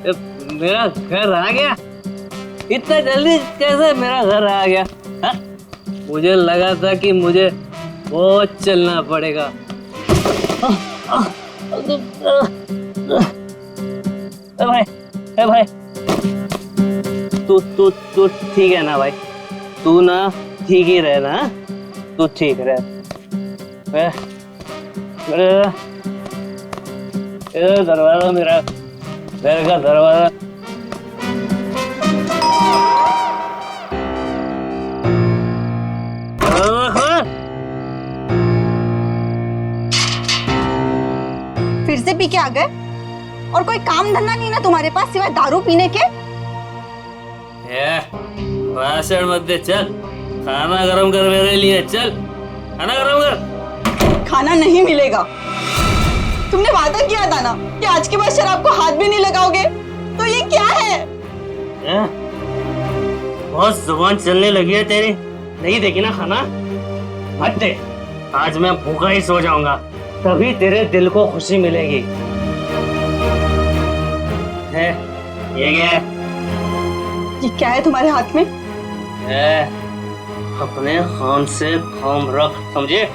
मेरा घर आ गया? इतना जल्दी कैसे मेरा घर आ गया? हा? मुझे लगा था कि मुझे बहुत चलना पड़ेगा। भाई, भाई, तू ठीक है ना भाई? तू ना ठीक ही रहे ना? तू ठीक रहे। दरवाजा, मेरा घर का दरवाजा। फिर से पी के आ गए? और कोई काम धंधा नहीं ना तुम्हारे पास सिवाय दारू पीने के? भाषण मत दे, चल खाना गरम कर मेरे लिए। चल खाना गरम कर। खाना नहीं मिलेगा। तुमने वादा किया था ना कि आज के बाद शराब को हाथ भी नहीं लगाओगे, तो ये क्या है? बहुत जुबान चलने लगी है तेरी। नहीं देगी ना खाना? मत दे। आज मैं भूखा ही सो जाऊंगा, तभी तेरे दिल को खुशी मिलेगी। है ये क्या है? ये क्या है तुम्हारे हाथ में? अपने खान से काम रख, समझे?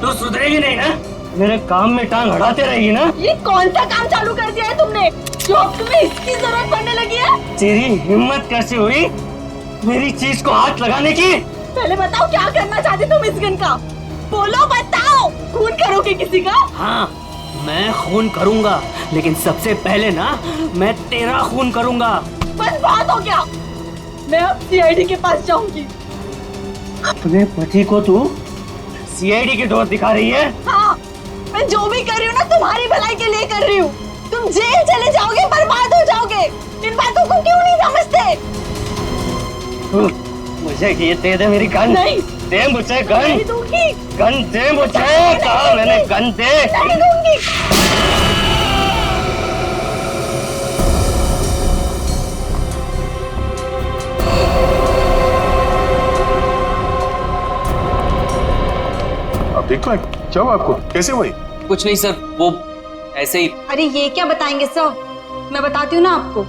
तू सुधरेगी नहीं ना? मेरे काम में टांग अड़ाते रहेगी ना? ये कौन सा काम चालू कर दिया है तुमने जो अब तुम्हें इसकी जरूरत पड़ने लगी है? तेरी हिम्मत कैसे हुई मेरी चीज को हाथ लगाने की? पहले बताओ क्या करना चाहते तुम इस गन का? बोलो, बताओ। खून करोगे किसी का? हाँ, मैं खून करूंगा, लेकिन सबसे पहले ना मैं तेरा खून करूंगा। बस बात हो गया। मैं अब सीआईडी के पास जाऊंगी। अपने पति को तू सीआईडी के डोर दिखा रही है? हाँ, मैं जो भी कर रही हूँ ना तुम्हारी भलाई के लिए कर रही हूँ। तुम जेल चले जाओगे, बर्बाद हो जाओगे। इन बातों को क्यों नहीं समझते? मुझे ये दे दे मेरी गन। नहीं दे मुझे गन। नहीं दूंगी। गन दे मुझे। कहा मैंने गन दे। नहीं दूंगी। ठीक तो है? क्या हुआ आपको? कैसे हुई? कुछ नहीं सर, वो ऐसे ही। अरे ये क्या बताएंगे सर? मैं बताती हूँ ना आपको।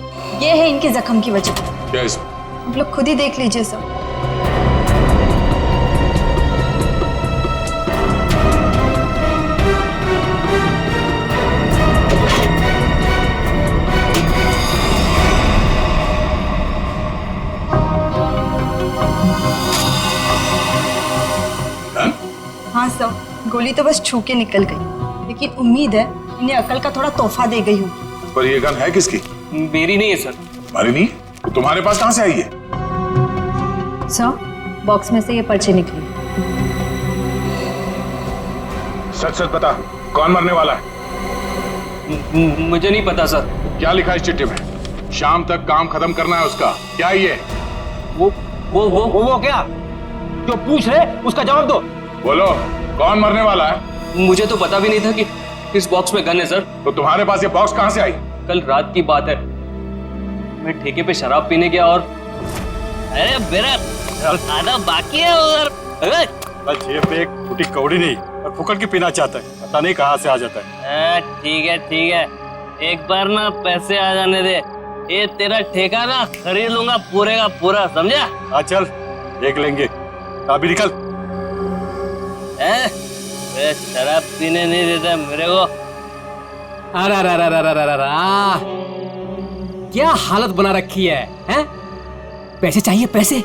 ये है इनके जख्म की वजह। क्या इसमें? आप लोग खुद ही देख लीजिए सर। हाँ सर, गोली तो बस छू के निकल गई, लेकिन उम्मीद है इन्हें अकल का थोड़ा तोहफा दे गई हूँ। पर ये गन है किसकी? मेरी नहीं है सर। तुम्हारी नहीं? तो तुम्हारे पास कहाँ से आई है? सर, बॉक्स में से ये पर्चे निकली। सच सच बता, कौन मरने वाला है? मुझे नहीं पता सर। क्या लिखा है इस चिट्ठी में? शाम तक काम खत्म करना है उसका। क्या ये? वो क्या जो पूछ रहे उसका जवाब दो। बोलो, कौन मरने वाला है? मुझे तो पता भी नहीं था कि इस बॉक्स में गन है सर। तो तुम्हारे पास ये बॉक्स कहाँ से आई? कल रात की बात है, मैं ठेके पे शराब पीने गया और अरे मेरा खाना बाकी है उधर। बस जेब में एक फूटी कौड़ी नहीं और फुकट की पीना चाहता है, पता नहीं कहाँ से आ जाता है। ठीक है, एक बार ना पैसे आ जाने दे, ये तेरा ठेका ना खरीद लूंगा पूरे का पूरा, समझा? हाँ चल देख लेंगे, अभी निकल। शराब पीने नहीं देता मेरे को। अरे क्या हालत बना रखी है, हैं? पैसे चाहिए, पैसे?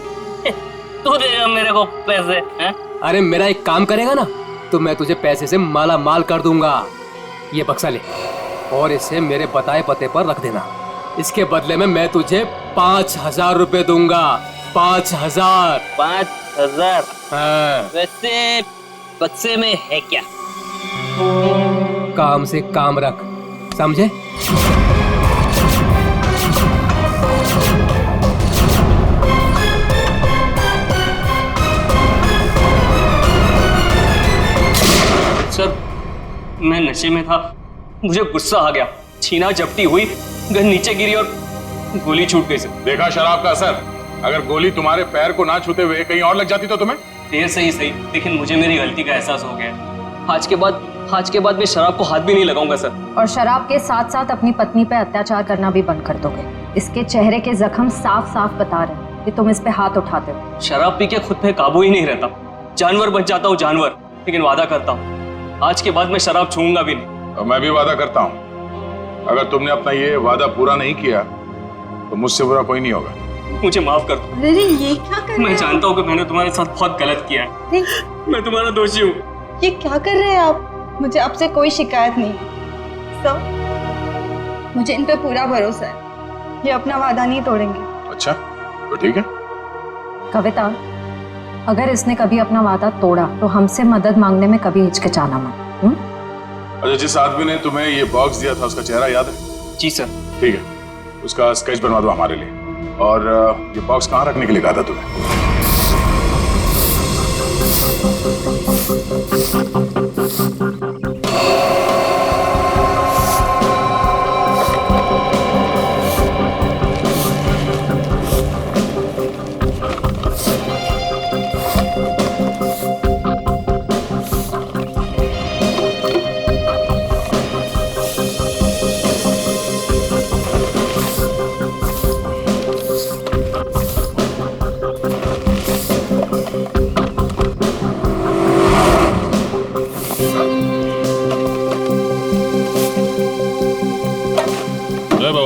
तू देगा मेरे को पैसे, हैं? अरे मेरा एक काम करेगा ना तो मैं तुझे पैसे से माला माल कर दूंगा। ये बक्सा ले और इसे मेरे बताए पते पर रख देना। इसके बदले में मैं तुझे 5,000 रुपए दूंगा। 5,000। 5,000? हाँ। वैसे बक्से में है क्या? काम से काम रख, समझे? सर, मैं नशे में था, मुझे गुस्सा आ गया, छीना झपटी हुई, गन नीचे गिरी और गोली छूट गई सर। देखा शराब का असर? अगर गोली तुम्हारे पैर को ना छूते हुए कहीं और लग जाती तो तुम्हें? देर सही सही, लेकिन मुझे मेरी गलती का एहसास हो गया। आज के बाद मैं शराब को हाथ भी नहीं लगाऊंगा सर। और शराब के साथ साथ अपनी पत्नी पे अत्याचार करना भी बंद कर दोगे। इसके चेहरे के जख्म साफ साफ बता रहे हैं कि तुम इस पे हाथ उठाते हो। शराब पी के खुद पे काबू ही नहीं रहता, जानवर बन जाता हूँ जानवर। लेकिन वादा करता हूँ आज के बाद मैं शराब छूऊंगा भी नहीं। और मैं भी वादा करता हूँ अगर तुमने अपना ये वादा पूरा नहीं किया तो मुझसे बुरा कोई नहीं होगा। मुझे माफ कर दो। अरे ये क्या कर रहे मैं हैं? जानता हूँ कि मैंने तुम्हारे साथ बहुत गलत किया है, नहीं, मैं तुम्हारा दोषी हूँ। ये क्या कर रहे हैं आप? मुझे आपसे कोई शिकायत नहीं है सर, मुझे इन पे पूरा भरोसा है। ये अपना वादा नहीं तोड़ेंगे। अच्छा तो ठीक है। कविता, अगर इसने कभी अपना वादा तोड़ा तो हमसे मदद मांगने में कभी हिचकिचाना मत। अच्छा, जिस आदमी ने तुम्हें ये बॉक्स दिया था उसका चेहरा याद है? जी सर। ठीक है, उसका स्केच बनवा दो हमारे लिए। और ये बॉक्स कहाँ रखने के लिए कहा था तुम्हें?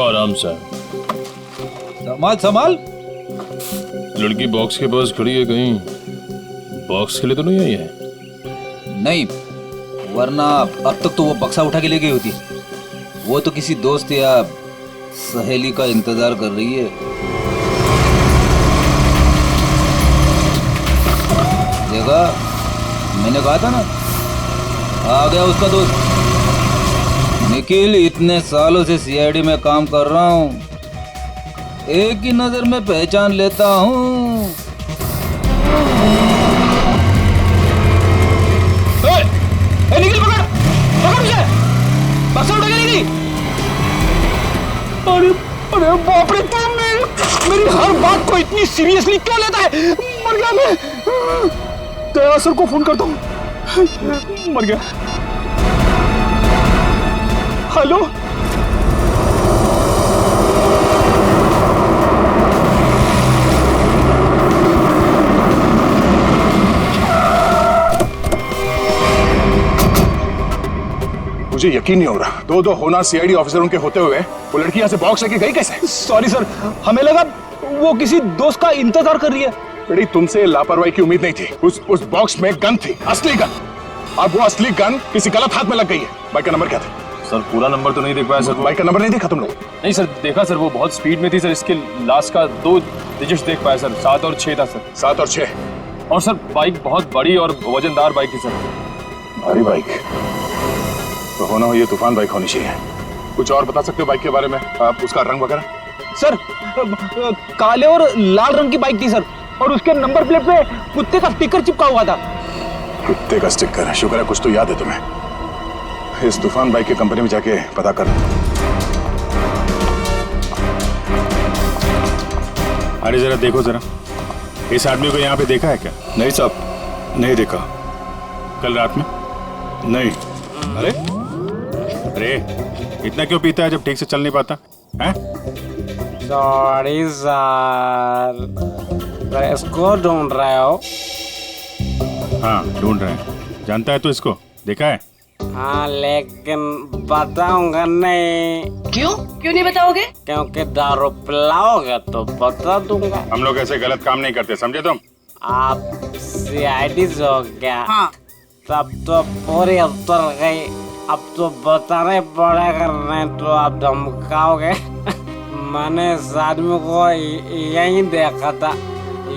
आराम से संभाल संभाल। लड़की बॉक्स के पास खड़ी है, कहीं बॉक्स के लिए तो नहीं आई है? नहीं, वरना अब तक तो वो बक्सा उठा के ले गई होती। वो तो किसी दोस्त या सहेली का इंतजार कर रही है। देखा, मैंने कहा था ना, आ गया उसका दोस्त निखिल। इतने सालों से सीआईडी में काम कर रहा हूँ, एक ही नजर में पहचान लेता हूँ। निखिल पकड़ पकड़ मुझे, बक्सा उठा के ले गई। अरे अरे बाप रे, तुम मेरी हर बात को इतनी सीरियसली क्यों लेता है? मर गया मैं। दया सर को फोन करता हूँ। मर गया। हेलो, मुझे यकीन नहीं हो रहा, दो होना सीआईडी ऑफिसरों के होते हुए वो लड़की यहाँ से बॉक्स लेके गई कैसे? सॉरी सर, हमें लगा वो किसी दोस्त का इंतजार कर रही है। बेटी, तुमसे लापरवाही की उम्मीद नहीं थी। उस बॉक्स में गन थी, असली गन। अब वो असली गन किसी गलत हाथ में लग गई है। बाइक का नंबर क्या था? सर पूरा नंबर तो नहीं देख पाया सर। बाइक का नंबर नहीं देखा तुम लोग? नहीं सर, देखा सर, वो बहुत स्पीड में थी सर। इसके लास्ट का 2 डिजिट्स देख पाया सर, 7 और 6 था सर। 7 और 6। और सर बाइक बहुत बड़ी और वजनदार बाइक थी सर। भारी बाइक तो होना हो, ये तूफान बाइक होनी चाहिए। कुछ और बता सकते हो बाइक के बारे में? आप उसका रंग वगैरह? सर काले और लाल रंग की बाइक थी सर, और उसके नंबर प्लेट पे कुत्ते का स्टिकर चिपका हुआ था। कुत्ते का स्टिकर है? शुक्र है कुछ तो याद है तुम्हें। इस तूफान बाइक की कंपनी में जाके पता कर। अरे जरा देखो जरा, इस आदमी को यहाँ पे देखा है क्या? नहीं साहब, नहीं देखा। कल रात में? नहीं। अरे अरे, इतना क्यों पीता है जब ठीक से चल नहीं पाता है? सॉरी सर, इसको ढूंढ रहे हो? हाँ ढूंढ रहे हैं। जानता है तू इसको? देखा है? हाँ, लेकिन बताऊंगा नहीं। क्यों? क्यों नहीं बताओगे? क्योंकि दारू पिलाओगे तो बता दूंगा। हम लोग ऐसे गलत काम नहीं करते, समझे तुम? आप सीआईडी से हो क्या? हाँ। तब तो पूरी उतर गई। अब तो बताने पड़ेगा, नहीं तो आप धमकाओगे। मैंने इस आदमी को यहीं देखा था,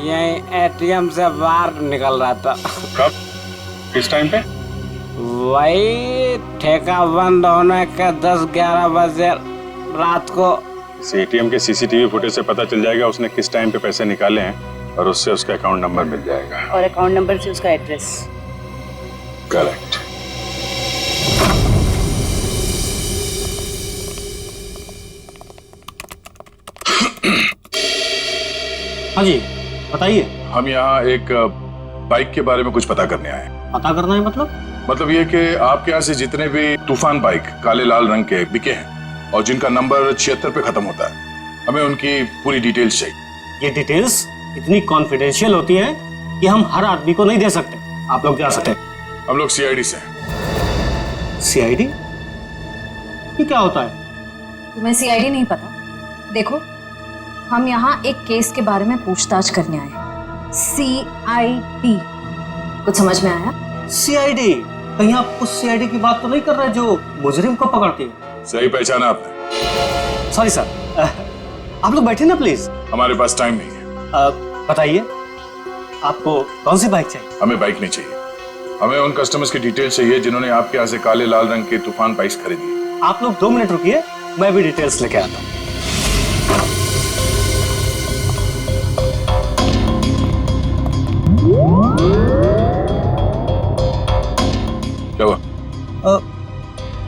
यहीं एटीएम से बाहर निकल रहा था। कब? किस टाइम पे? वही ठेका बंद होने के 10-11 बजे रात को। इस एटीएम के सीसीटीवी फुटेज से पता चल जाएगा उसने किस टाइम पे पैसे निकाले हैं और उससे उसका अकाउंट नंबर मिल जाएगा। और अकाउंट नंबर से उसका एड्रेस। करेक्ट। हाँ जी बताइए। हम यहाँ एक बाइक के बारे में कुछ पता करने आए हैं। पता करना है मतलब ये कि आपके यहाँ से जितने भी तूफान बाइक काले लाल रंग के बिके हैं और जिनका नंबर 76 पे खत्म होता है, हमें उनकी पूरी डिटेल्स चाहिए। ये डिटेल्स इतनी कॉन्फिडेंशियल होती हैं कि हम हर आदमी को नहीं दे सकते। आप लोग जा सकते हैं। हम लोग सीआईडी से हैं। सीआईडी? ये क्या होता है? तुम्हें सीआईडी नहीं पता? देखो, हम यहाँ एक केस के बारे में पूछताछ करने आए हैं। सीआईडी कुछ समझ में आया? सीआईडी? कहीं आप उस सीआईडी की बात तो नहीं कर रहे जो मुजरिम को पकड़ती है? सही पहचाना आपने। सॉरी सर, आप लोग बैठे ना प्लीज। हमारे पास टाइम नहीं है। बताइए आपको कौन सी बाइक चाहिए? हमें बाइक नहीं चाहिए, हमें उन कस्टमर्स की डिटेल्स चाहिए जिन्होंने आपके यहाँ से काले लाल रंग के तूफान बाइक्स खरीदी। आप लोग 2 मिनट रुकिए, मैं भी डिटेल्स लेके आता हूँ। क्या हुआ?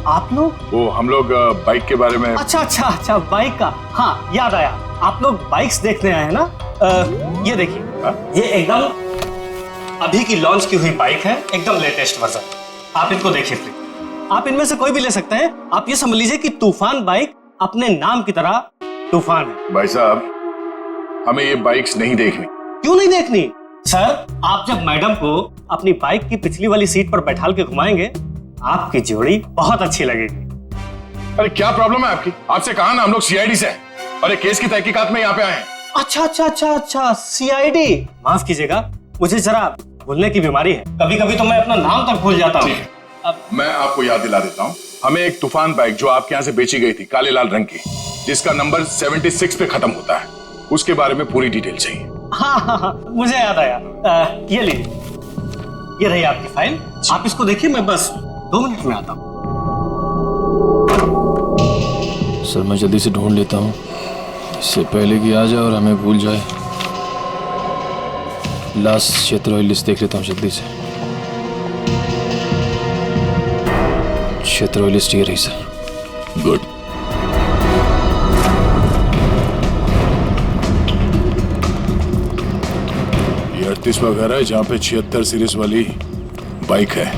आप लोग? वो हम लोग बाइक के बारे में। अच्छा बाइक का, हाँ याद आया। आप लोग बाइक्स देखने आए हैं ना? ये देखिए, ये एकदम अभी की लॉन्च की हुई बाइक है, एकदम लेटेस्ट वर्जन। आप इनको देखिए प्लीज। आप इनमें से कोई भी ले सकते हैं। आप ये समझ लीजिए कि तूफान बाइक अपने नाम की तरह तूफान है। भाई साहब, हमें ये बाइक्स नहीं देखनी। क्यों नहीं देखनी? सर, आप जब मैडम को अपनी बाइक की पिछली वाली सीट पर बैठाल के घुमाएंगे, आपकी जोड़ी बहुत अच्छी लगेगी। अरे क्या प्रॉब्लम है आपकी? आपसे कहा ना हम लोग सीआईडी से हैं और एक केस की तहकीकात में यहाँ पे आए हैं। अच्छा, सीआईडी। माफ कीजिएगा, मुझे जरा भूलने की बीमारी है। कभी कभी तो मैं अपना नाम तक भूल जाता हूँ। अब मैं आपको याद दिला देता हूँ। हमें एक तूफान बाइक जो आपके यहाँ से बेची गई थी काले लाल रंग की, जिसका नंबर 76 पे खत्म होता है, उसके बारे में पूरी डिटेल चाहिए। हाँ, मुझे याद आया। ये लीजिए, ये रही आपकी फाइल। आप इसको देखिए, मैं बस 2 मिनट में आता हूँ। सर मैं जल्दी से ढूंढ लेता हूँ, इससे पहले कि आ जाए और हमें भूल जाए। लास्ट क्षेत्र लिस्ट देख लेता हूँ जल्दी से। क्षेत्र लिस्ट ये रही सर। गुड। ये 38वां घर है जहाँ पे 76 सीरीज वाली बाइक है।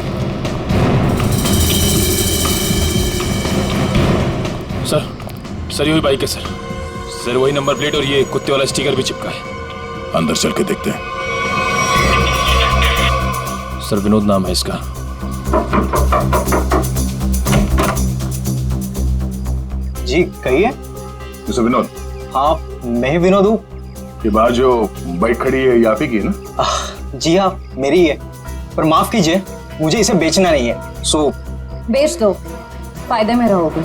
सर यही बाइक है सर, वही नंबर प्लेट और ये कुत्ते वाला स्टिकर भी चिपका है। अंदर चल के देखते हैं। सर विनोद नाम है इसका। जी कहिए। मिस्टर विनोद? हाँ मैं ही विनोद हूँ। ये बात जो बाइक खड़ी है ये आप ही की है ना? जी हाँ मेरी ही है, पर माफ कीजिए मुझे इसे बेचना नहीं है। सो बेच दो, फायदे में रहोगे।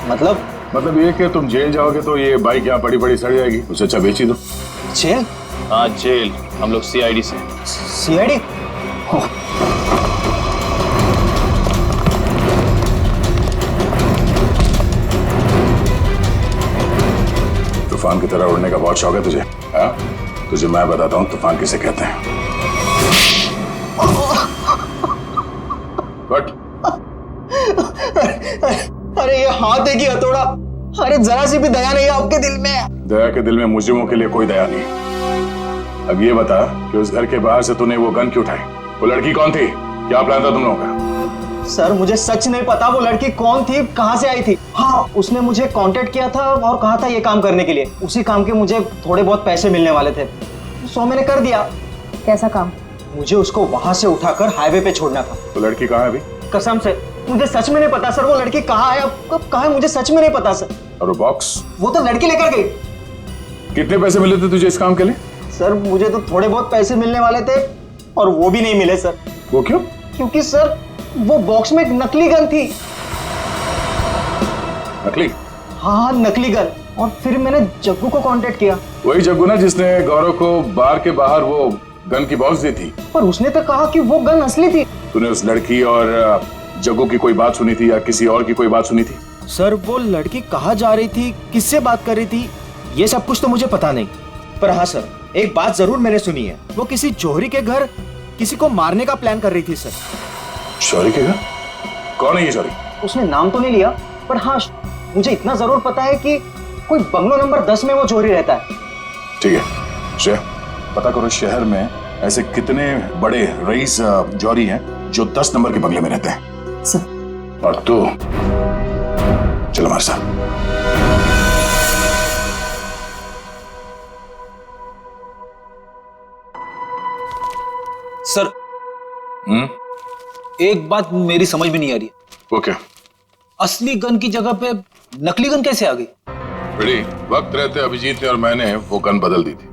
मतलब ये कि तुम जेल जाओगे तो ये बाइक यहाँ पड़ी पड़ी सड़ जाएगी, उससे अच्छा बेच ही दो। जेल? हाँ जेल। हम लोग सीआईडी से। सीआईडी? तूफान की तरह उड़ने का बहुत शौक है तुझे? हाँ? तुझे मैं बताता हूँ तूफान किसे कहते हैं। बट अरे ये हाथ है कि हथौड़ा? अरे जरा सी भी दया नहीं है आपके दिल में? दया के दिल में मुजरिमों के लिए कोई दया नहीं। अब ये बता कि उस घर के बाहर से तूने वो गन क्यों उठाई? वो लड़की कौन थी? क्या प्लान था तुम लोगों का? सर मुझे सच नहीं पता वो लड़की कौन थी, कहाँ से आई थी। हाँ उसने मुझे कांटेक्ट किया था और कहा था ये काम करने के लिए। उसी काम के मुझे थोड़े बहुत पैसे मिलने वाले थे, सो मैंने कर दिया। कैसा काम? मुझे उसको वहां से उठाकर हाईवे पे छोड़ना था। तो लड़की कहाँ है अभी? कसम से मुझे सच में नहीं पता सर, वो लड़की कहाँ है, अब कब कहाँ है, मुझे सच में नहीं पता सर। और वो बॉक्स? वो तो लड़के लेकर गए। कितने पैसे मिले थे तुझे इस काम के लिए? सर मुझे तो थोड़े बहुत पैसे मिलने वाले थे और वो भी नहीं मिले सर। वो क्यों? क्योंकि सर वो बॉक्स में एक नकली गन थी। नकली? हाँ नकली गन। और फिर मैंने जग्गू को कांटेक्ट किया। वही जग्गू ना जिसने गौरव को बार के बाहर वो गन की बॉक्स दी थी। पर उसने तो कहा कि वो गन असली थी। तूने उस लड़की और जग्गू की कोई बात सुनी थी या किसी और की कोई बात सुनी थी? सर वो लड़की कहाँ जा रही थी, किससे बात कर रही थी, ये सब कुछ तो मुझे पता नहीं। पर हाँ सर, एक बात जरूर मैंने सुनी है, वो किसी जौहरी के घर किसी को मारने का प्लान कर रही थी सर। जौहरी के घर? कौन है ये जौहरी? उसने नाम तो नहीं लिया, पर हाँ मुझे इतना जरूर पता है कि कोई बंगलो नंबर 10 में वो जौहरी रहता है। ठीक है श्रेया, पता करो शहर में ऐसे कितने बड़े रईस जौहरी हैं जो 10 नंबर के बंगले में रहते हैं। सर। और तू चलो हमारे साथ। सर एक बात मेरी समझ में नहीं आ रही। वो क्या? असली गन की जगह पे नकली गन कैसे आ गई? बड़ी वक्त रहते अभिजीत ने और मैंने वो गन बदल दी थी।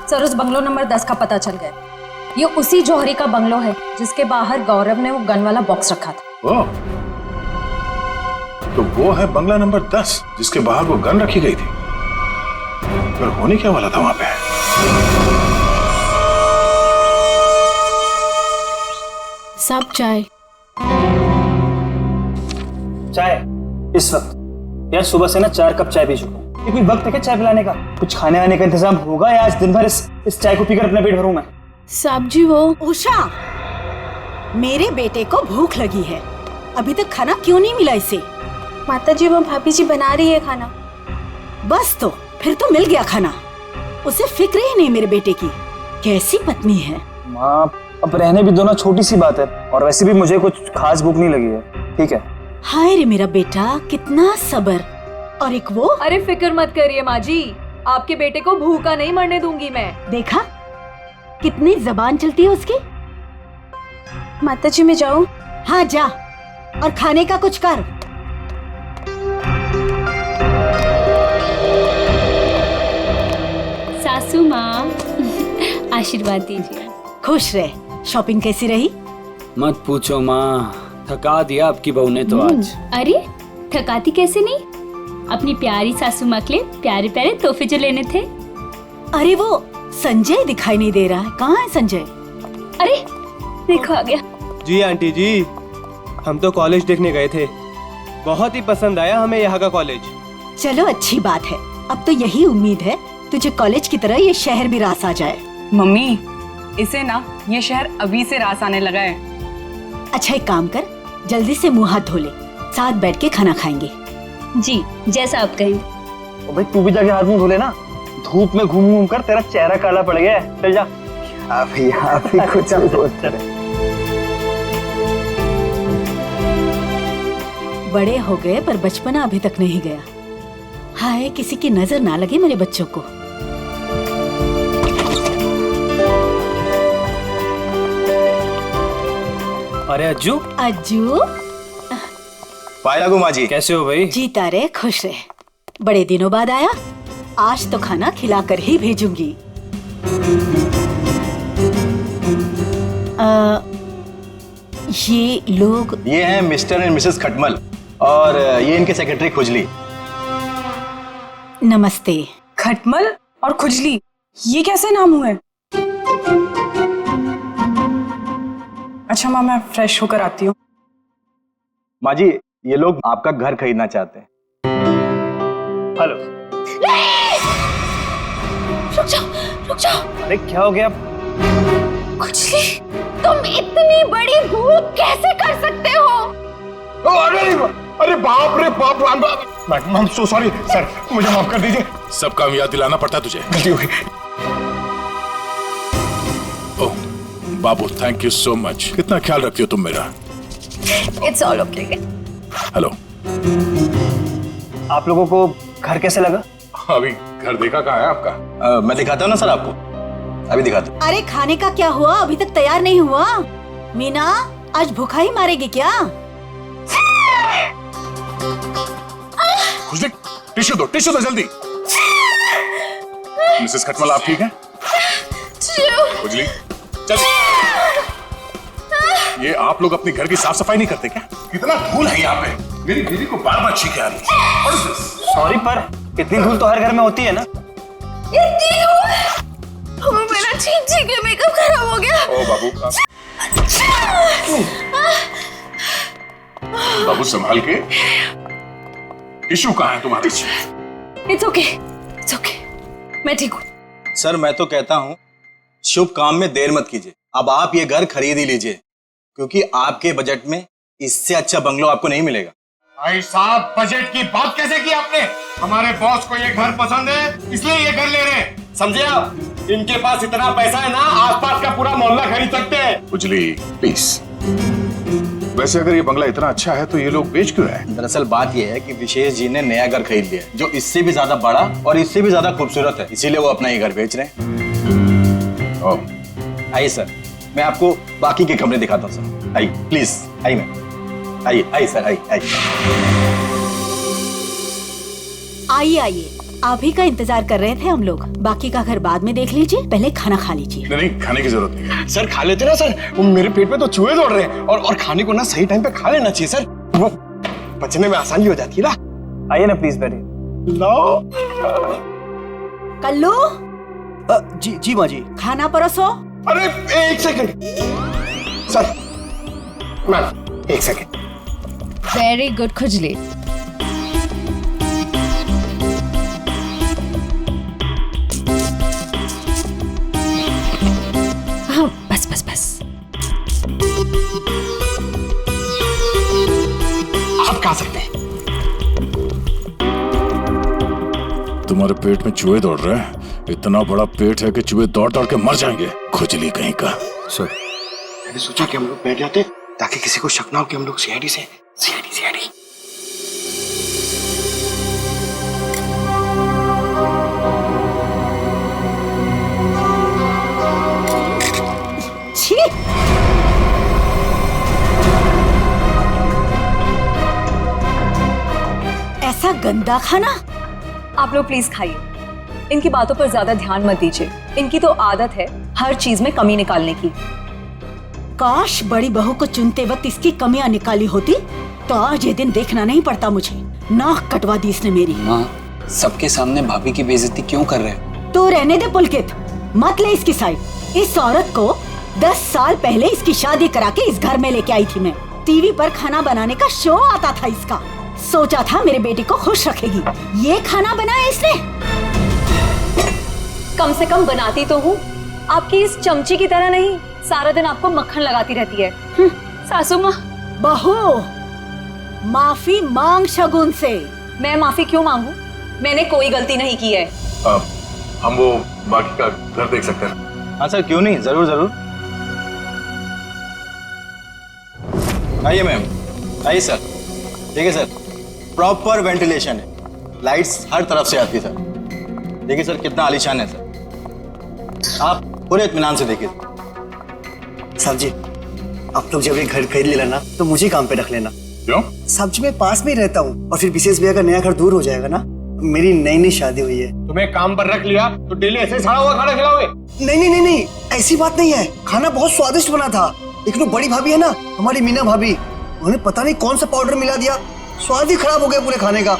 सर उस बंगलो नंबर 10 का पता चल गया। ये उसी जौहरी का बंगलो है जिसके बाहर गौरव ने वो गन वाला बॉक्स रखा था। ओह, तो वो है बंगला नंबर 10 जिसके बाहर वो गन रखी गई थी। फिर होने क्या वाला था वहां पे? सब चाय इस वक्त यार, सुबह से ना 4 कप चाय पी चुका हूँ। ये कोई वक्त है क्या चाय पिलाने का? कुछ खाने आने का इंतजाम होगा या आज दिन भर इस चाय को पीकर अपना पेट भरूं मैं? साहब जी वो उषा, मेरे बेटे को भूख लगी है, अभी तक खाना क्यों नहीं मिला इसे? माता जी वो भाभी जी बना रही है खाना। बस तो फिर तो मिल गया खाना। उसे फिक्र ही नहीं मेरे बेटे की। कैसी पत्नी है। माँ अब रहने भी दो ना, छोटी सी बात है, और वैसे भी मुझे कुछ खास भूख नहीं लगी है। ठीक है। हाय रे मेरा बेटा, कितना सब्र। और एक वो। अरे फिक्र मत करिए माँ जी, आपके बेटे को भूखा नहीं मरने दूंगी मैं। देखा कितनी जबान चलती है उसकी। माता जी मैं जाऊं? हाँ जा, और खाने का कुछ कर। सासू माँ आशीर्वाद दीजिए। खुश रहे। शॉपिंग कैसी रही? मत पूछो माँ, थका दिया आपकी बहू ने तो आज। अरे थकाती कैसे नहीं, अपनी प्यारी सासू माँ के लिए प्यारे प्यारे तोहफे जो लेने थे। अरे वो संजय दिखाई नहीं दे रहा है, कहाँ है संजय? अरे देखो आ गया। जी आंटी जी, हम तो कॉलेज देखने गए थे, बहुत ही पसंद आया हमें यहाँ का कॉलेज। चलो अच्छी बात है, अब तो यही उम्मीद है तुझे कॉलेज की तरह ये शहर भी रास आ जाए। मम्मी इसे ना ये शहर अभी से रास आने लगा है। अच्छा एक काम कर, जल्दी से मुंह हाथ धो ले, साथ बैठ के खाना खाएंगे। जी जैसा आप कहें। भाई तू भी जाके हाथ मुंह धो लेना, धूप में घूम घूम कर तेरा चेहरा काला पड़ गया है। चल जा। आप ही कुछ बोलते रहे। बड़े हो गए पर बचपना अभी तक नहीं गया। हाय किसी की नजर ना लगे मेरे बच्चों को। अरे अज्जू। अज्जू पाए लागू माँ जी, कैसे हो भाई? जीता रहे, खुश रहे। बड़े दिनों बाद आया, आज तो खाना खिलाकर ही भेजूंगी। ये लोग? ये हैं मिस्टर एंड मिसेस खटमल, और ये इनके सेक्रेटरी खुजली। नमस्ते। खटमल और खुजली, ये कैसे नाम हुए? अच्छा माँ मैं फ्रेश होकर आती हूँ। माँ जी ये लोग आपका घर खरीदना चाहते हैं। हेलो। रुक जाओ, रुक जाओ। अरे क्या हो गया? खुजली, तुम इतनी बड़ी भूख कैसे कर सकते हो? अरे बाप रे बाप, I am so sorry sir, मुझे माफ कर दीजिए। सब काम याद दिलाना पड़ता तुझे, गलती हो गई। ओह बाबू, थैंक यू सो मच, कितना ख्याल रखती हो तुम मेरा। It's all okay. हेलो। आप लोगों को घर कैसे लगा? अभी घर देखा कहाँ है आपका? मैं दिखाता हूँ ना सर आपको, अभी दिखाता हूँ। अरे खाने का क्या हुआ, अभी तक तैयार नहीं हुआ। मीना आज भूखा ही मारेगी क्या? खुशली टिश्यू दो जल्दी। मिसेस खटमल आप ठीक हैं? खुजली चल। ये आप लोग अपने घर की साफ सफाई नहीं करते क्या? कितना धूल है यहाँ पे। मेरी बीवी को बार बार छींके आ रही है। सॉरी पर इतनी धूल तो हर घर में होती है ना। इतनी धूल, मेरा छींक के मेकअप खराब हो गया। ओ बाबू बाबू संभाल के। टिश्यू कहाँ है तुम्हारे? इट्स ओके, मैं ठीक हूँ। सर मैं तो कहता हूँ शुभ काम में देर मत कीजिए। अब आप ये घर खरीद ही लीजिए, क्योंकि आपके बजट में इससे अच्छा बंगलो आपको नहीं मिलेगा। भाई साहब, बजट की बात कैसे की आपने? हमारे बॉस को ये घर पसंद है, इसलिए ये घर ले रहे हैं, समझे आप? इनके पास इतना पैसा है ना, आसपास का पूरा मोहल्ला खरीद सकते हैं। खुजली प्लीज। वैसे अगर ये बंगला इतना अच्छा है तो ये लोग बेच क्यों रहे हैं? दरअसल बात ये है कि विशेष जी ने नया घर खरीद लिया है, जो इससे भी ज्यादा बड़ा और इससे भी ज्यादा खूबसूरत है, इसीलिए वो अपना ये घर बेच रहे हैं। आइए सर, मैं आपको बाकी के कमरे दिखाता हूँ सर। आइए प्लीज, आइए मैम, आइए सर, आइए। आप ही का इंतजार कर रहे थे हम लोग। बाकी का घर बाद में देख लीजिए, पहले खाना खा लीजिए। नहीं, खाने की जरूरत नहीं है। सर खा लेते ना सर, वो मेरे पेट में तो चूहे दौड़ रहे हैं, और खाने को ना सही टाइम पे खा लेना चाहिए सर, वो पचने में आसानी हो जाती है ना। आइए ना प्लीज बैठिए। लो कल्लू। जी माँ जी। खाना परोसो। अरे एक सेकंड सर, मैम एक सेकंड। वेरी गुड खुजली। हाँ बस। आप खा सकते हैं। तुम्हारे पेट में चूहे दौड़ रहे हैं? इतना बड़ा पेट है कि चूहे दौड़ दौड़ के मर जाएंगे। खुजली कहीं का। सर मैंने सोचा कि हम लोग बैठ जाते ताकि किसी को शक ना हो कि हम लोग सीआईडी से। सीआईडी छी। ऐसा गंदा खाना। आप लोग प्लीज खाइए, इनकी बातों पर ज्यादा ध्यान मत दीजिए। इनकी तो आदत है हर चीज में कमी निकालने की। काश बड़ी बहू को चुनते वक्त इसकी कमियां निकाली होती तो आज ये दिन देखना नहीं पड़ता मुझे। नाक कटवा दी इसने मेरी। माँ, सबके सामने भाभी की बेइज्जती क्यों कर रहे हो? तू रहने दे पुलकित, मत ले इसकी साइड। इस औरत को 10 साल पहले इसकी शादी करा के इस घर में लेके आई थी मैं। टीवी पर खाना बनाने का शो आता था इसका। सोचा था मेरे बेटे को खुश रखेगी, ये खाना बनाया इसने। कम से कम बनाती तो हूँ, आपकी इस चमची की तरह नहीं सारा दिन आपको मक्खन लगाती रहती है। सासू माँ। बहू माफी मांग शगुन से। मैं माफी क्यों मांगू? मैंने कोई गलती नहीं की है। हम वो बाकी का घर देख सकते हैं? हाँ सर, क्यों नहीं, जरूर। आइए मैम, आइए सर। देखिए सर, प्रॉपर वेंटिलेशन है, लाइट्स हर तरफ से आती है सर। देखिए सर कितना आलीशान है सर, आप पूरे इत्मीनान से देखिए। साहब जी, आप लोग जब ये घर खरीद लेना ना तो मुझे काम पे रख लेना। क्यों? साहब जी मैं पास में ही रहता हूँ, और फिर विशेष भैया का नया घर दूर हो जाएगा ना। मेरी नई शादी हुई है। तुम्हें काम पर रख लिया तो डेली ऐसे सड़ा हुआ खाना खिलाओगे? नहीं, ऐसी बात नहीं है। खाना बहुत स्वादिष्ट बना था, लेकिन वो बड़ी भाभी है ना, हमारी मीना भाभी, उन्होंने पता नहीं कौन सा पाउडर मिला दिया, स्वाद ही खराब हो गया पूरे खाने का।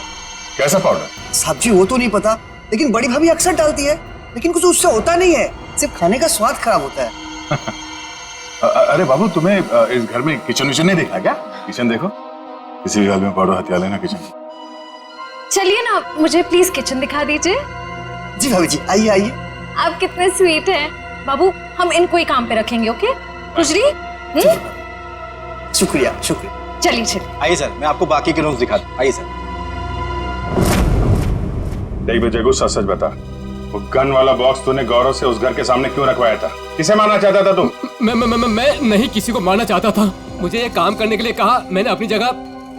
कैसा पाउडर? साहब जी वो तो नहीं पता, लेकिन बड़ी भाभी अक्सर डालती है, लेकिन कुछ उससे होता नहीं है, सिर्फ खाने का स्वाद खराब होता है। अरे बाबू, तुम्हें इस घर में किचन विचन नहीं देखा क्या? किचन देखो, किसी भी घर में पाउडर हथिया लेना किचन। चलिए ना, मुझे प्लीज किचन दिखा दीजिए। जी भाभी जी, आइए। आप कितने स्वीट हैं बाबू। हम इनको ही काम पे रखेंगे, ओके? खुजली। शुक्रिया। चलिए। आइए सर, मैं आपको बाकी के रूम्स दिखाता हूँ। आइए सर। देख बे जगू, सच बता, वो गन वाला बॉक्स तूने गौरव से उस घर के सामने क्यों रखवाया था? किसे मारना चाहता था तू? मैं नहीं किसी को मारना चाहता था। मुझे ये काम करने के लिए कहा, मैंने अपनी जगह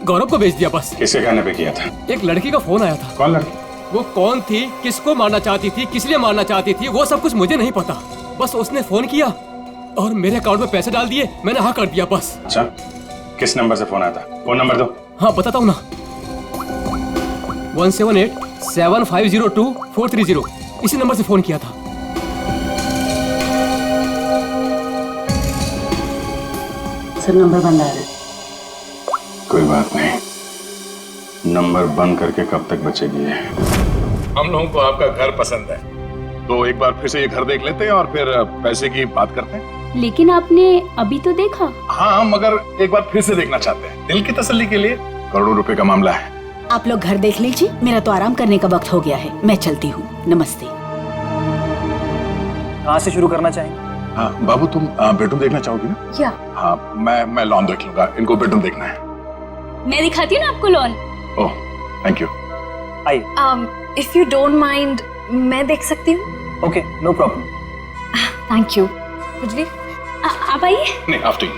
गौरव को भेज दिया बस। किसके कहने पे किया था? एक लड़की का फोन आया था। कौन लड़की? वो कौन थी, किसको मारना चाहती थी, किस लिए मारना चाहती थी, वो सब कुछ मुझे नहीं पता। बस उसने फोन किया और मेरे अकाउंट में पैसे डाल दिए, मैंने हाँ कर दिया बस। अच्छा, किस नंबर से फोन आया था? फोन नंबर दो। हाँ बताता हूँ ना। 1787502 इसी नंबर से फोन किया था। सर नंबर बंद आ रहा है। कोई बात नहीं, नंबर बंद करके कब तक बचेगी ये? हम लोगों को आपका घर पसंद है, तो एक बार फिर से ये घर देख लेते हैं और फिर पैसे की बात करते हैं। लेकिन आपने अभी तो देखा। हाँ, मगर एक बार फिर से देखना चाहते हैं, दिल की तसल्ली के लिए। करोड़ों रुपए का मामला है। आप लोग घर देख लीजिए, मेरा तो आराम करने का वक्त हो गया है, मैं चलती हूँ। नमस्ते। कहाँ से शुरू करना चाहेंगे? हाँ बाबू, तुम बेडरूम देखना चाहोगी ना? या हाँ, मैं लॉन देख लूंगा, इनको बेडरूम देखना है। मैं दिखाती हूँ ना आपको लॉन। Oh thank you. आइए। इफ यू डोंट माइंड, मैं देख सकती हूँ? Okay, no problem. Thank you. गुजरी, आप आइए। नहीं, आफ्टर यू।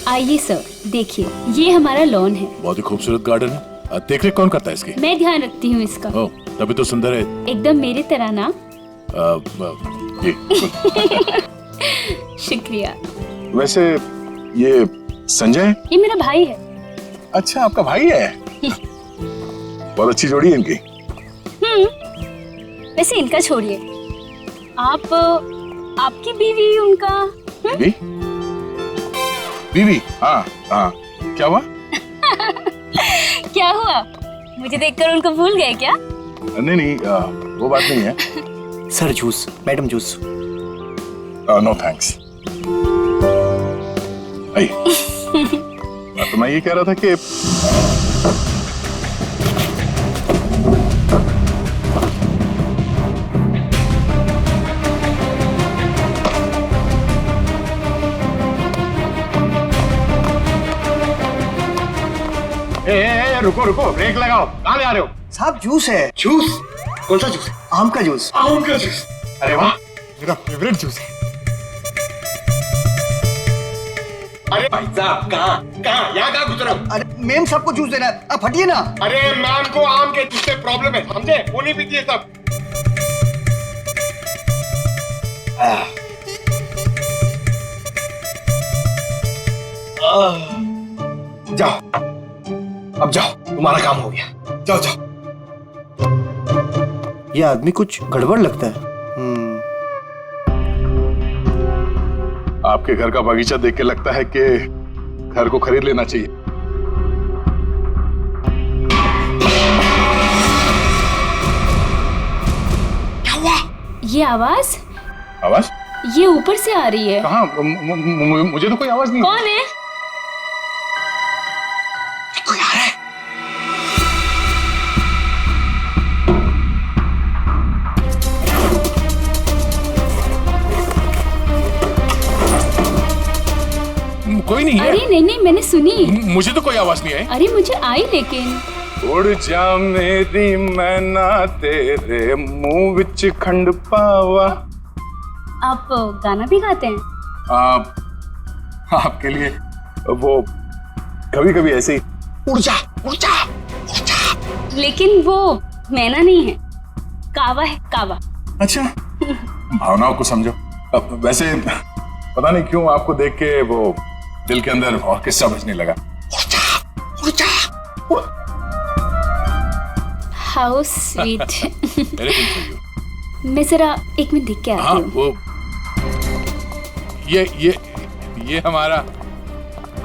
आइए सर, देखिए ये हमारा लॉन है। बहुत ही खूबसूरत गार्डन है। देख रेख कौन करता है इसकी? मैं ध्यान रखती हूँ इसका। ओह, तभी तो सुंदर है। एकदम मेरी तरह ना। ये शुक्रिया। वैसे ये संजय? ये मेरा भाई है। अच्छा, आपका भाई है? बहुत अच्छी जोड़ी है इनकी। वैसे इनका छोड़िए, आपकी बीवी उनका बीवी? बीवी? हाँ हाँ, क्या हुआ? क्या हुआ? मुझे देखकर उनको भूल गए क्या? नहीं नहीं, वो बात नहीं है। Sir juice, madam juice. No thanks. तो मैं ये कह रहा था कि रुको रुको, ब्रेक लगाओ। कहाँ ले आ रहे हो? साहब जूस है। जूस? कौन सा जूस? आम का जूस। आम का जूस? अरे वाह, मेरा फेवरेट जूस है। अरे भाई साहब, कहाँ यहाँ कहाँ घुस रहे हो? अरे मैम सबको जूस देना है, आप हटिए ना। अरे मैम को आम के जूस से प्रॉब्लम है, समझे? वो नहीं पीती है सब। जाओ, अब जाओ, तुम्हारा काम हो गया। जाओ जाओ। ये आदमी कुछ गड़बड़ लगता है। आपके घर का बगीचा देख के लगता है कि घर को खरीद लेना चाहिए। क्या हुआ? ये आवाज ये ऊपर से आ रही है। कहाँ? मुझे तो कोई आवाज नहीं। कौन है? कोई आ रहा है। कोई नहीं है। अरे नहीं, मैंने सुनी। मुझे तो कोई आवाज नहीं आई। अरे मुझे आई, लेकिन उड़ जा मेरी मैना तेरे मुंह विच खंड पावा। आप गाना भी गाते हैं? आपके लिए वो कभी कभी ऐसे ही। उड़ जा उड़ जा उड़ जा। लेकिन वो मैना नहीं है, कावा है, कावा। अच्छा, भावनाओं को समझो। वैसे पता नहीं क्यों आपको देख के वो दिल के अंदर और किस्सा बजने लगा। उड़ जा। How sweet. मैं जरा एक मिनट देख के आती हूँ। वो ये हमारा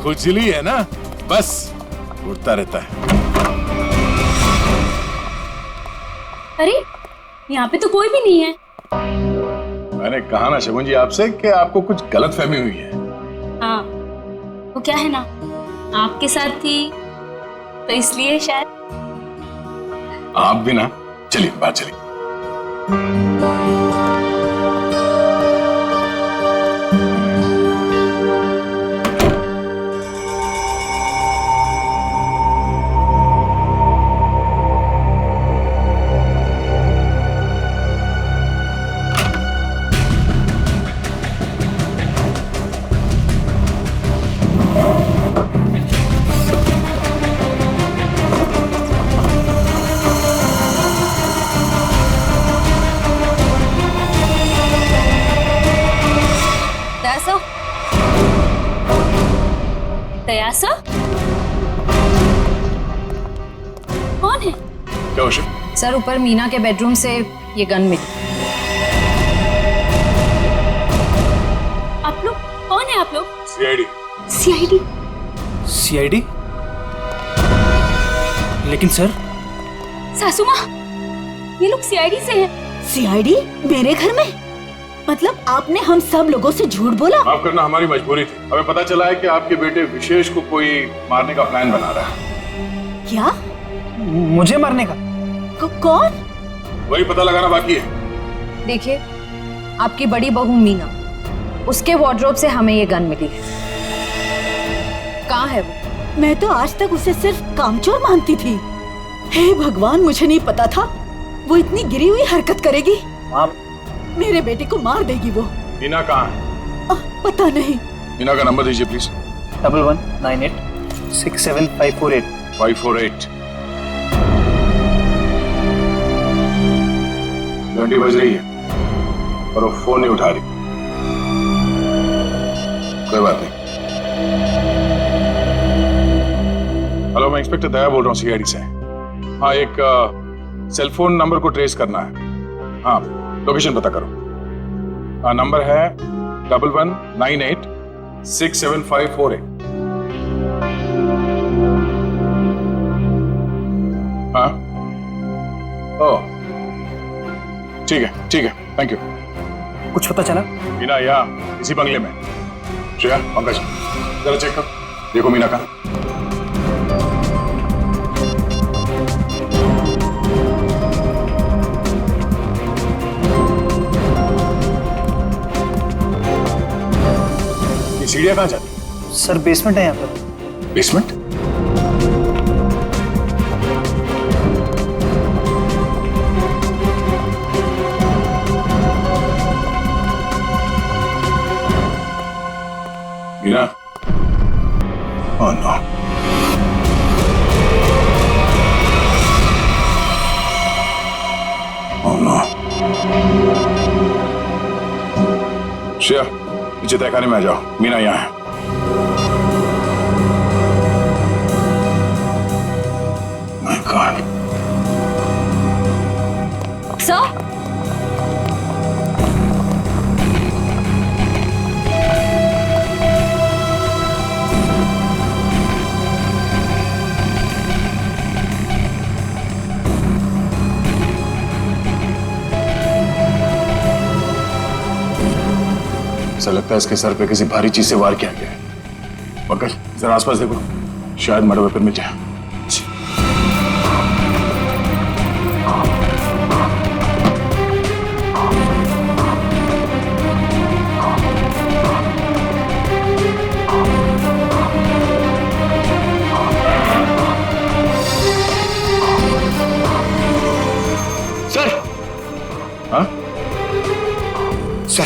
खुजली है ना, बस उड़ता रहता है। अरे यहाँ पे तो कोई भी नहीं है। मैंने कहा ना शगुन जी आपसे कि आपको कुछ गलतफहमी हुई है। हाँ, वो क्या है ना, आपके साथ थी तो इसलिए शायद। आप भी ना, चलिए बाहर चलिए। दया सर? कौन है? क्या उषा? सर ऊपर मीना के बेडरूम से ये गन मिली। आप लोग कौन है? आप लोग सीआईडी। सीआईडी? सीआईडी? लेकिन सर, सासू माँ, ये लोग सीआईडी से हैं। सीआईडी मेरे घर में? मतलब आपने हम सब लोगों से झूठ बोला? माफ करना, हमारी मजबूरी थी। हमें पता चला है कि आपके बेटे विशेष को कोई मारने का प्लान बना रहा है। क्या? मुझे मारने का? कौन? वही पता लगाना बाकी है। देखिए, आपकी बड़ी बहू मीना, उसके वार्डरोब से हमें ये गन मिली है। कहाँ है वो? मैं तो आज तक उसे सिर्फ कामचोर मानती थी। हे भगवान, मुझे नहीं पता था वो इतनी गिरी हुई हरकत करेगी। मेरे बेटे को मार देगी वो। मीना कहाँ है? पता नहीं। मीना का नंबर दीजिए प्लीज। 1198675548। 548। घंटी बज रही है और वो फोन नहीं उठा रही। कोई बात नहीं। हेलो, मैं इंस्पेक्टर दया बोल रहा हूँ सीआईडी से। हाँ, एक सेल फोन नंबर को ट्रेस करना है। हाँ, लोकेशन पता करो। हाँ, नंबर है 1198675548। हाँ, ओ ठीक है, थैंक यू। कुछ पता चला? मीना यहाँ इसी बंगले में। श्रेया, पंकज, जरा चेक करो, देखो मीना का। ये सीढ़ियाँ कहाँ जाती? सर बेसमेंट है यहाँ पर। Basement? Meena? Oh no. Oh no. Shreya, नीचे तहखाने में आ जाओ, मीना यहाँ है। My God. सर? ऐसा लगता है इसके सर पे किसी भारी चीज से वार किया गया है। पंकज, जरा आसपास देखो, शायद मर्डर वेपन मिल जाए। सर! हाँ? सर,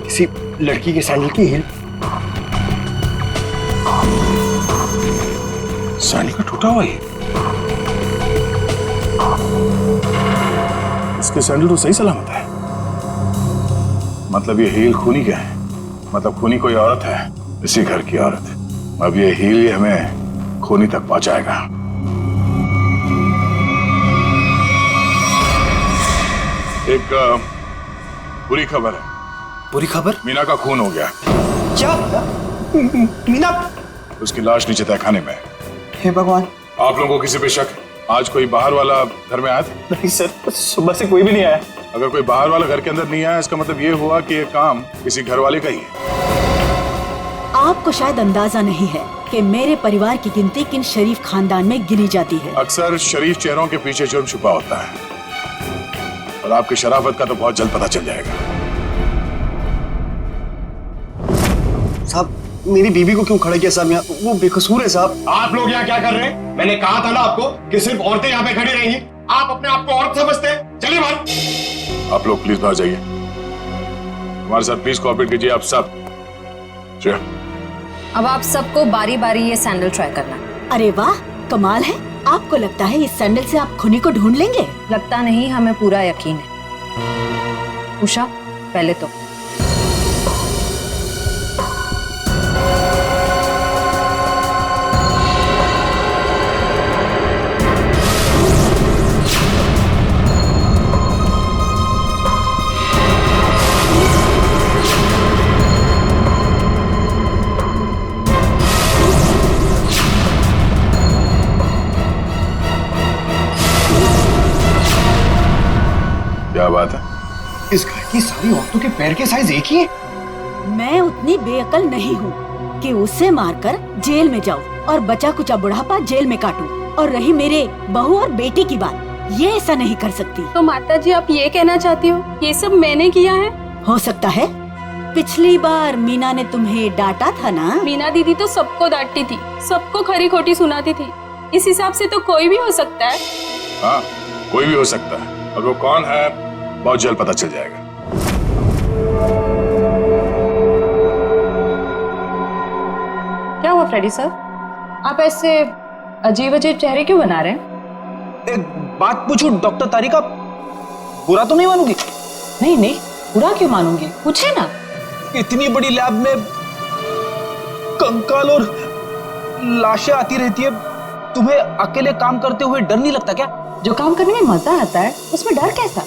किसी लड़की के सैंडल की हील। सैंडल का टूटा हुआ है। इसके सैंडल तो सही सलामत है। मतलब ये हील खूनी क्या है? मतलब खूनी कोई औरत है, इसी घर की औरत। अब ये हील ही हमें खूनी तक पहुंचाएगा। एक बुरी खबर है। बुरी खबर? मीना का खून हो गया। क्या? मीना? उसकी लाश नीचे तहखाने में है। हे भगवान। आप लोगों को किसी पे शक? आज कोई बाहर वाला घर में आया था? नहीं सर, सुबह से कोई भी नहीं आया। अगर कोई बाहर वाला घर के अंदर नहीं आया, इसका मतलब ये हुआ कि ये काम किसी घर वाले का ही है। आपको शायद अंदाजा नहीं है कि मेरे परिवार की गिनती किन शरीफ खानदान में गिनी जाती है। अक्सर शरीफ चेहरों के पीछे जुर्म छुपा होता है, और आपकी शराफत का तो बहुत जल्द पता चल जाएगा। साहब, मेरी बीवी को क्यों खड़ा किया साहब यहाँ? वो बेकसूर है साहब। आप लोग यहाँ क्या कर रहे हैं? मैंने कहा था ना आपको कि सिर्फ औरतें यहाँ पे खड़ी रहेंगी। आप अपने आप को औरत समझते हैं। चलिए बाहर। आप लोग प्लीज बाहर जाइए। हमारे साथ प्लीज कोऑपरेट कीजिए आप सब। श्रेया, अब आप सबको बारी बारी ये सैंडल ट्राई करना। अरे वाह, कमाल है। आपको लगता है इस सैंडल से आप खूनी को ढूंढ लेंगे? लगता नहीं, हमें पूरा यकीन है। उषा, पहले तो इस घर की सारी औरतों के पैर के साइज एक ही है। मैं उतनी बेअकल नहीं हूँ कि उसे मारकर जेल में जाऊँ और बचा कुचा बुढ़ापा जेल में काटूं। और रही मेरे बहू और बेटी की बात, ये ऐसा नहीं कर सकती। तो माता जी आप ये कहना चाहती हो ये सब मैंने किया है? हो सकता है। पिछली बार मीना ने तुम्हें डांटा था ना? मीना दीदी तो सबको डांटती थी, सबको खरी खोटी सुनाती थी। इस हिसाब से तो कोई भी हो सकता है। हाँ, कोई भी हो सकता है, और वो कौन है बहुत जल्द पता चल जाएगा। क्या हुआ फ्रेडी सर, आप ऐसे अजीब अजीब चेहरे क्यों बना रहे हैं? एक बात पूछूं डॉक्टर तारिका, बुरा तो नहीं मानूंगी? नहीं नहीं, बुरा क्यों मानूंगी, पूछे ना। इतनी बड़ी लैब में कंकाल और लाशें आती रहती है, तुम्हें अकेले काम करते हुए डर नहीं लगता क्या? जो काम करने में मजा आता है उसमें डर कैसा?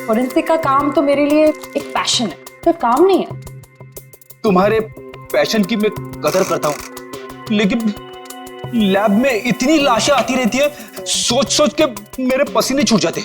फोरेंसिक का काम तो मेरे लिए एक पैशन है, सिर्फ काम नहीं है। तुम्हारे पैशन की मैं कदर करता हूँ, लेकिन लैब में इतनी लाशें आती रहती है, सोच सोच के मेरे पसीने छूट जाते।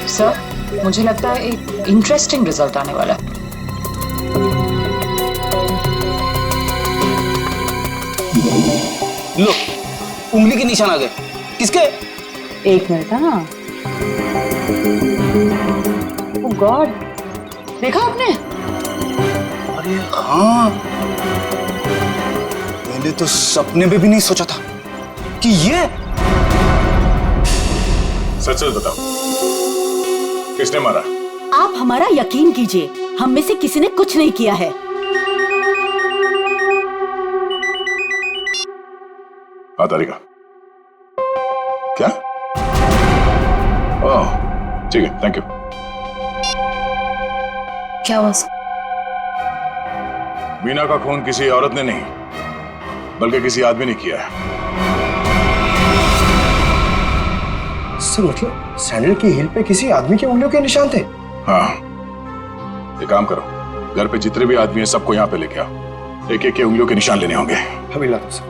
सर मुझे लगता है एक इंटरेस्टिंग रिजल्ट आने वाला है। लो, उंगली के निशान आ गए। किसके? एक मिनट। हाँ, ओह गॉड, देखा आपने? अरे हाँ, मैंने तो सपने में भी नहीं सोचा था कि ये। सच सच बताओ, किसने मारा? आप हमारा यकीन कीजिए, हम में से किसी ने कुछ नहीं किया है। हाँ तारिका, क्या? ओह ठीक है, थैंक यू। क्या हुआ? मीना का खून किसी औरत ने नहीं बल्कि किसी आदमी ने किया है। सर मतलब सैंडल की हील पे किसी आदमी की उंगलियों के निशान थे? हाँ, एक काम करो, घर पे जितने भी आदमी हैं सबको यहाँ पे लेके आओ, एक एक के उंगलियों के निशान लेने होंगे। अभी ला दो सर।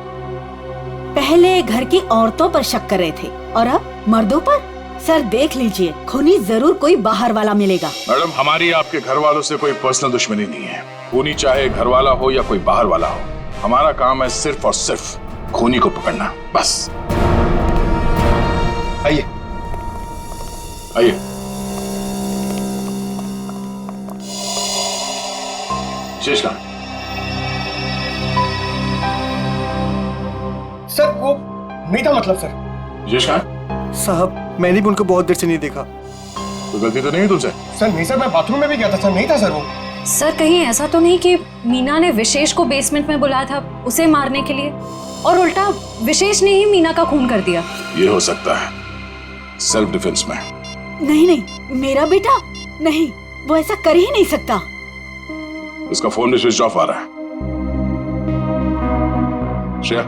पहले घर की औरतों पर शक कर रहे थे और अब मर्दों पर। सर देख लीजिए, खूनी जरूर कोई बाहर वाला मिलेगा। मैडम, हमारी आपके घर वालों से कोई पर्सनल दुश्मनी नहीं है। खूनी चाहे घर वाला हो या कोई बाहर वाला हो, हमारा काम है सिर्फ और सिर्फ खूनी को पकड़ना, बस। आइए आइए। शेष कहाँ? सर वो नहीं था, मतलब सर। शेष कहाँ? साहब मैंने भी उनको बहुत देर से नहीं देखा। तो गलती तो नहीं है तुमसे? सर नहीं सर, मैं बाथरूम में भी गया था सर, नहीं था सर वो। सर कहीं ऐसा तो नहीं कि मीना ने विशेष को बेसमेंट में बुलाया था उसे मारने के लिए और उल्टा विशेष ने ही मीना का खून कर दिया? ये हो सकता है, सेल्फ डिफेंस में। नहीं नहीं, मेरा बेटा नहीं, वो ऐसा कर ही नहीं सकता। इसका फोन भी स्विच ऑफ आ रहा है। श्रेया,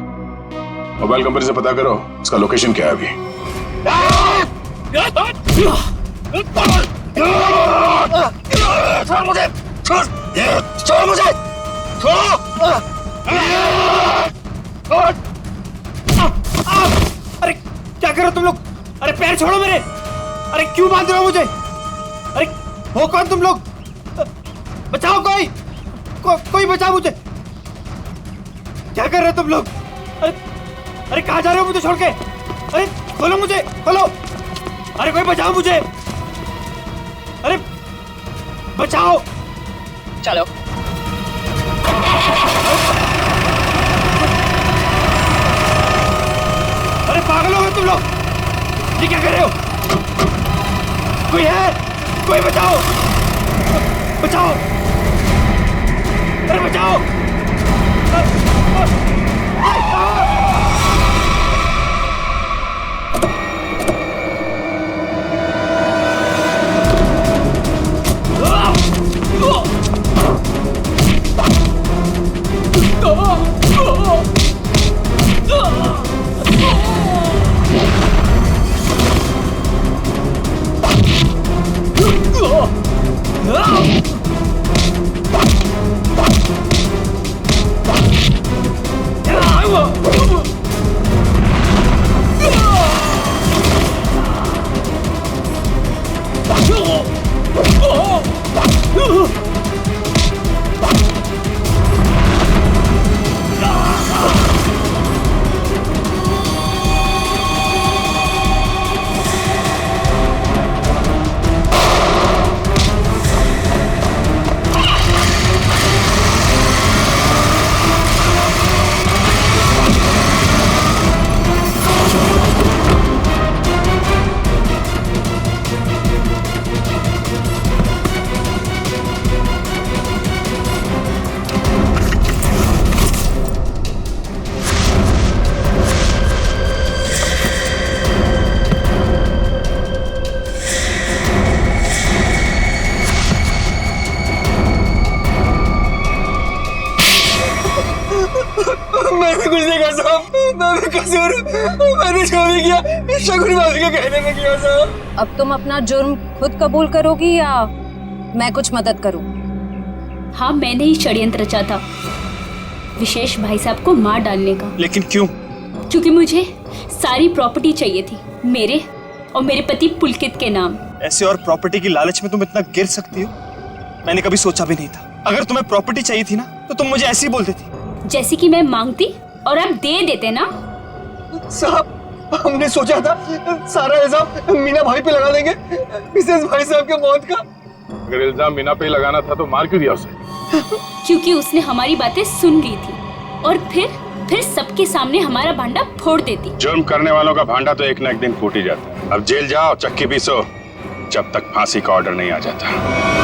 मोबाइल कंपनी से पता करो इसका लोकेशन क्या है अभी। छोड़ मुझे, छोड़ मुझे, अरे क्या कर रहे हो तुम लोग? अरे पैर छोड़ो मेरे। अरे क्यों बांध रहे हो मुझे? अरे हो कौन तुम लोग? बचाओ कोई, कोई बचाओ मुझे। क्या कर रहे हो तुम लोग? अरे कहाँ जा रहे हो मुझे छोड़ के? अरे खोलो मुझे, खोलो। अरे कोई बचाओ मुझे। अरे बचाओ। चलो अरे पागल हो गए तुम लोग, ये क्या कर रहे हो? कोई है? कोई बचाओ, बचाओ। अरे बचाओ। मैंने कुछ नहीं कहा साहब, मैं कसूर, मैंने जो भी किया शगुन भाभी के कहने में किया साहब। अब तुम अपना जुर्म खुद कबूल करोगी या मैं कुछ मदद करूं? हाँ, मैंने ही षड्यंत्र रचा था विशेष भाई साहब को मार डालने का। लेकिन क्यों? क्योंकि मुझे सारी प्रॉपर्टी चाहिए थी, मेरे और मेरे पति पुलकित के नाम। ऐसे और प्रॉपर्टी की लालच में तुम इतना गिर सकती हो, मैंने कभी सोचा भी नहीं था। अगर तुम्हें प्रॉपर्टी चाहिए थी ना तो तुम मुझे ऐसे ही बोल देती। जैसे कि मैं मांगती और आप दे देते ना। साहब हमने सोचा था सारा इल्जाम मीना भाई पे लगा देंगे, मिसेस भाई साहब के मौत का। अगर इल्जाम मीना पे ही लगाना था तो मार क्यों दिया उसे? क्योंकि उसने हमारी बातें सुन ली थी और फिर सबके सामने हमारा भांडा फोड़ देती। जुर्म करने वालों का भांडा तो एक न एक दिन फूट ही जाता है। अब जेल जाओ, चक्की पीसो, जब तक फांसी का ऑर्डर नहीं आ जाता।